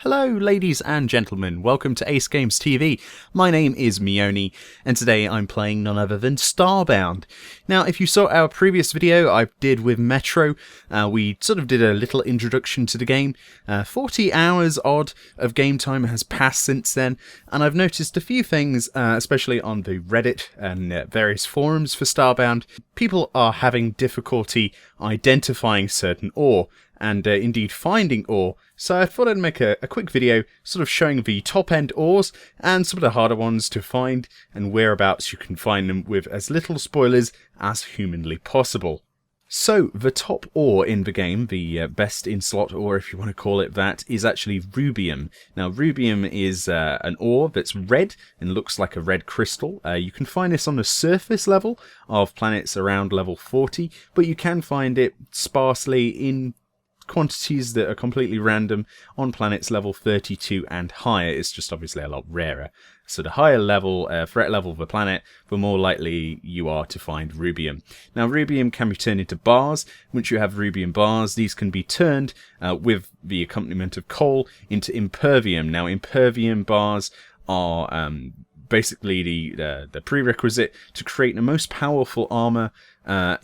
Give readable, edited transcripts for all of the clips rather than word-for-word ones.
Hello ladies and gentlemen, welcome to AceGamesTV. My name is Meoni, and today I'm playing none other than StarBound. Now if you saw our previous video I did with Metro, we sort of did a little introduction to the game. 40 hours odd of game time has passed since then, and I've noticed a few things, especially on the Reddit and various forums for StarBound. People are having difficulty identifying certain ore, and indeed finding ore, so I thought I'd make a quick video sort of showing the top end ores and some of the harder ones to find and whereabouts you can find them with as little spoilers as humanly possible. So the top ore in the game, the best in slot ore if you want to call it that, is actually rubium. Now rubium is an ore that's red and looks like a red crystal. You can find this on the surface level of planets around level 40, but you can find it sparsely in quantities that are completely random on planets level 32 and higher. It's just obviously a lot rarer. So the higher level threat level of the planet, the more likely you are to find rubium. Now rubium can be turned into bars. Once you have rubium bars, these can be turned with the accompaniment of coal into impervium. Now impervium bars are basically the prerequisite to create the most powerful armor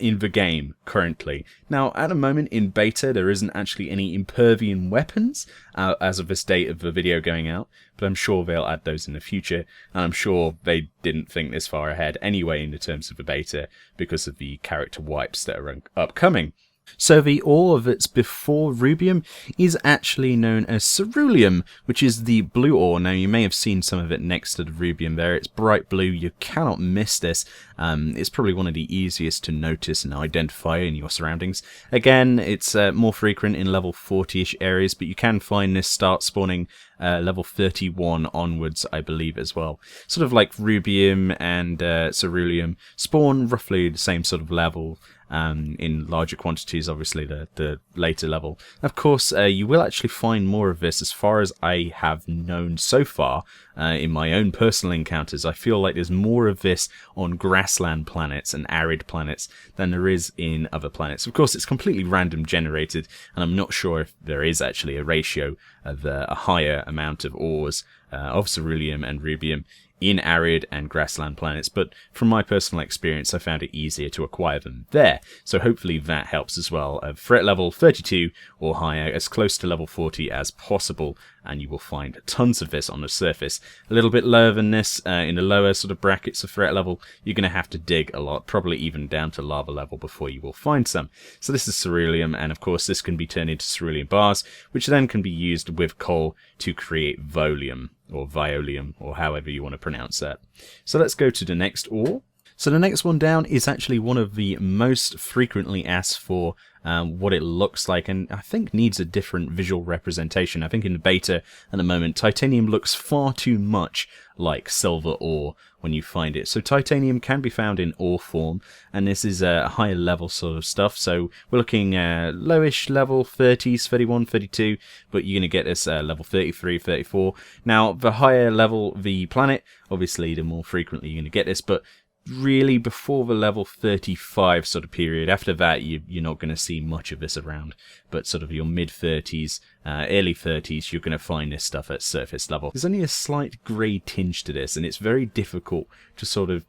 in the game currently. Now at the moment in beta there isn't actually any impervium weapons as of this date of the video going out, but I'm sure they'll add those in the future, and I'm sure they didn't think this far ahead anyway in the terms of the beta because of the character wipes that are upcoming. So the ore that's before rubium is actually known as cerulean, which is the blue ore. Now you may have seen some of it next to the rubium there. It's bright blue, you cannot miss this. It's probably one of the easiest to notice and identify in your surroundings. Again, it's more frequent in level 40-ish areas, but you can find this start spawning level 31 onwards, I believe, as well. Sort of like rubium and cerulean spawn roughly the same sort of level. In larger quantities, obviously the later level. Of course, you will actually find more of this as far as I have known so far in my own personal encounters. I feel like there's more of this on grassland planets and arid planets than there is in other planets. Of course, it's completely random generated, and I'm not sure if there is actually a ratio of a higher amount of ores of cerulean and rubium in arid and grassland planets, but from my personal experience I found it easier to acquire them there, so hopefully that helps as well. Threat level 32 or higher, as close to level 40 as possible, and you will find tons of this on the surface. A little bit lower than this, in the lower sort of brackets of threat level, you're going to have to dig a lot, probably even down to lava level before you will find some. So this is cerulean, and of course this can be turned into cerulean bars, which then can be used with coal to create volium, or violium, or however you want to pronounce that. So let's go to the next ore. So the next one down is actually one of the most frequently asked for, what it looks like, and I think needs a different visual representation. I think in the beta at the moment, titanium looks far too much like silver ore when you find it. So titanium can be found in ore form, and this is a higher level sort of stuff. So we're looking lowish level 30s, 31, 32, but you're going to get this level 33, 34. Now the higher level the planet, obviously the more frequently you're going to get this, but really before the level 35 sort of period, after that you're not going to see much of this around, but sort of your mid 30s, early 30s, you're going to find this stuff at surface level. There's only a slight grey tinge to this, and it's very difficult to sort of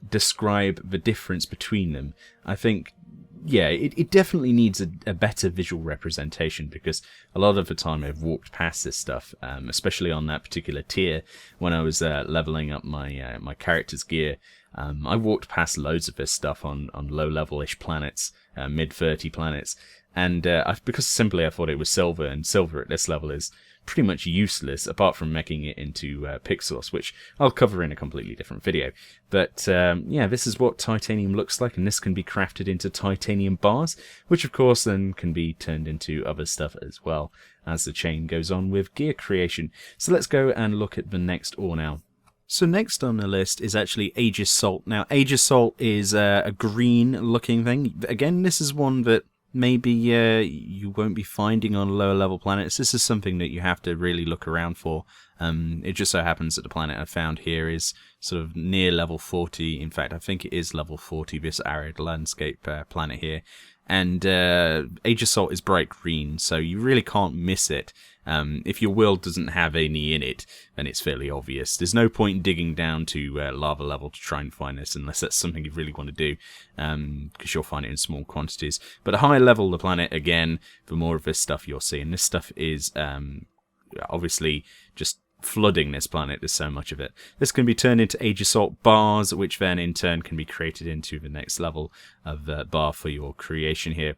describe the difference between them. I think, yeah, it definitely needs a better visual representation, because a lot of the time I've walked past this stuff, especially on that particular tier when I was leveling up my my character's gear. I walked past loads of this stuff on low level-ish planets, mid 30 planets, and because simply I thought it was silver, and silver at this level is pretty much useless apart from making it into pixels, which I'll cover in a completely different video. But yeah, this is what titanium looks like, and this can be crafted into titanium bars, which of course then can be turned into other stuff as well as the chain goes on with gear creation. So let's go and look at the next ore now. So next on the list is actually Aegis Salt. Now Aegis Salt is a green looking thing. Again, this is one that maybe you won't be finding on lower level planets. This is something that you have to really look around for. It just so happens that the planet I found here is sort of near level 40. In fact, I think it is level 40, this arid landscape planet here. And Aegis Salt is bright green, so you really can't miss it. If your world doesn't have any in it, then it's fairly obvious. There's no point digging down to lava level to try and find this, unless that's something you really want to do, because you'll find it in small quantities. But at high level, the planet, again, for more of this stuff you'll see. And this stuff is obviously just flooding this planet. There's so much of it. This can be turned into Aegis Salt bars, which then in turn can be created into the next level of bar for your creation here.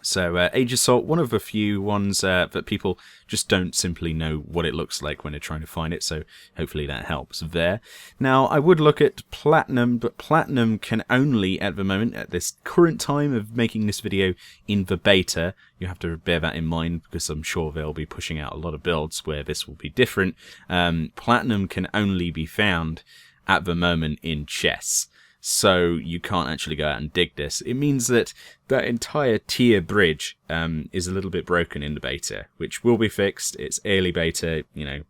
So Aegis Salt, one of a few ones that people just don't simply know what it looks like when they're trying to find it, so hopefully that helps there. Now, I would look at Platinum, but Platinum can only, at the moment, at this current time of making this video in the beta, you have to bear that in mind because I'm sure they'll be pushing out a lot of builds where this will be different. Platinum can only be found at the moment in chests. So you can't actually go out and dig this. It means that that entire tier bridge is a little bit broken in the beta, which will be fixed. It's early beta, you know.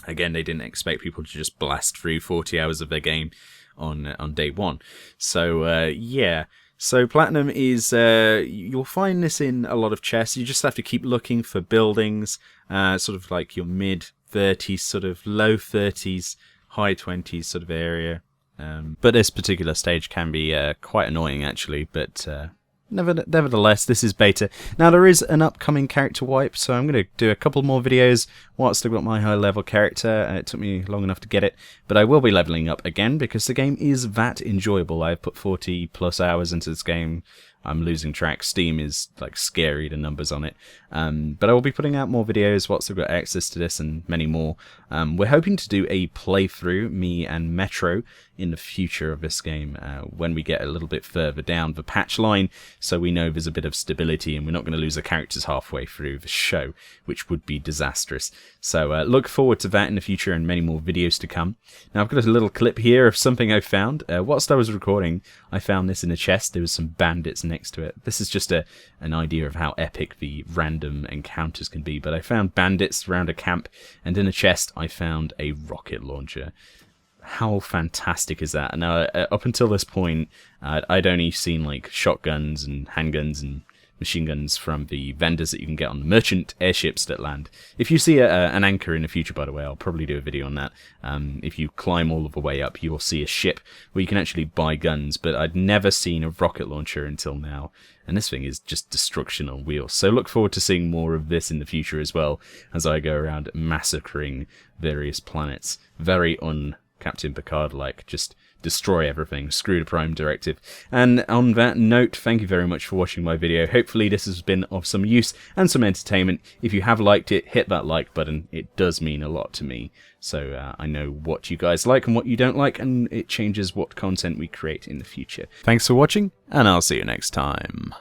Again, they didn't expect people to just blast through 40 hours of their game on day one. So yeah. So Platinum is, you'll find this in a lot of chests. You just have to keep looking for buildings, sort of like your mid-30s, sort of low 30s, high 20s sort of area. But this particular stage can be quite annoying actually, but nevertheless, this is beta. Now there is an upcoming character wipe, so I'm going to do a couple more videos whilst I've got my high level character. It took me long enough to get it, but I will be leveling up again because the game is that enjoyable. I've put 40 plus hours into this game. I'm losing track. Steam is like scary, the numbers on it. But I will be putting out more videos once I've got access to this and many more. We're hoping to do a playthrough, me and Metro, in the future of this game when we get a little bit further down the patch line, so we know there's a bit of stability and we're not going to lose the characters halfway through the show, which would be disastrous. So look forward to that in the future and many more videos to come. Now I've got a little clip here of something I found. Whilst I was recording, I found this in a chest. There was some bandits next to it. This is just an idea of how epic the random encounters can be, but I found bandits around a camp, and in a chest I found a rocket launcher. How fantastic is that? Now, up until this point, I'd only seen like shotguns and handguns and machine guns from the vendors that you can get on the merchant airships that land. If you see an anchor in the future, by the way, I'll probably do a video on that. If you climb all of the way up, you will see a ship where you can actually buy guns, but I'd never seen a rocket launcher until now. And this thing is just destruction on wheels. So look forward to seeing more of this in the future as well, as I go around massacring various planets. Very Captain Picard-like, just destroy everything, screw the Prime Directive. And on that note, thank you very much for watching my video. Hopefully this has been of some use and some entertainment. If you have liked it, hit that like button. It does mean a lot to me. So I know what you guys like and what you don't like, and it changes what content we create in the future. Thanks for watching, and I'll see you next time.